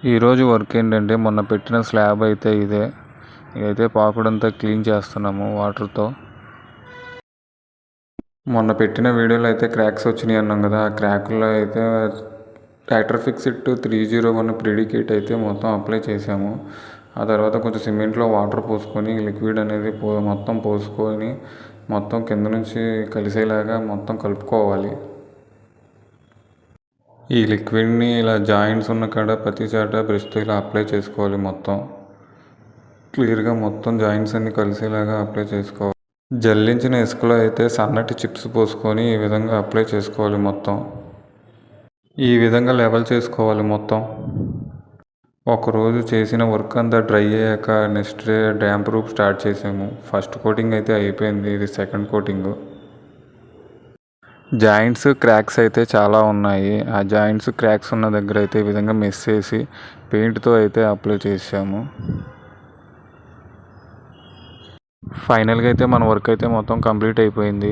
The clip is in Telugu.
ఈరోజు వర్క్ ఏంటంటే మొన్న పెట్టిన స్లాబ్ అయితే ఇదైతే పాకుడంతా క్లీన్ చేస్తున్నాము వాటర్తో. మొన్న పెట్టిన వీడియోలో అయితే క్రాక్స్ వచ్చినాయి అన్నాం కదా, ఆ క్రాక్లో అయితే ట్రాక్టర్ ఫిక్సిట్ 301 ప్రిడికేట్ అయితే మొత్తం అప్లై చేసాము. ఆ తర్వాత కొంచెం సిమెంట్లో వాటర్ పోసుకొని లిక్విడ్ అనేది మొత్తం పోసుకొని మొత్తం కింద నుంచి కలిసేలాగా మొత్తం కలుపుకోవాలి. ఈ లిక్విడ్ని ఇలా జాయింట్స్ ఉన్న కాడ ప్రతి చోట బ్రష్తో ఇలా అప్లై చేసుకోవాలి. మొత్తం క్లియర్గా మొత్తం జాయింట్స్ అన్ని కలిసేలాగా అప్లై చేసుకోవాలి. జల్లించిన ఇసుకలో అయితే సన్నటి చిప్స్ పోసుకొని ఈ విధంగా అప్లై చేసుకోవాలి. మొత్తం ఈ విధంగా లెవెల్ చేసుకోవాలి. మొత్తం ఒకరోజు చేసిన వర్క్ అంతా డ్రై అయ్యాక next day damp proof start చేసాము. ఫస్ట్ కోటింగ్ అయితే అయిపోయింది, ఇది సెకండ్ కోటింగ్. జాయింట్స్ క్రాక్స్ అయితే చాలా ఉన్నాయి. ఆ జాయింట్స్ క్రాక్స్ ఉన్న దగ్గర అయితే ఈ విధంగా మెస్ చేసి పెయింట్తో అయితే అప్లై చేసాము. ఫైనల్గా అయితే మన వర్క్ అయితే మొత్తం కంప్లీట్ అయిపోయింది.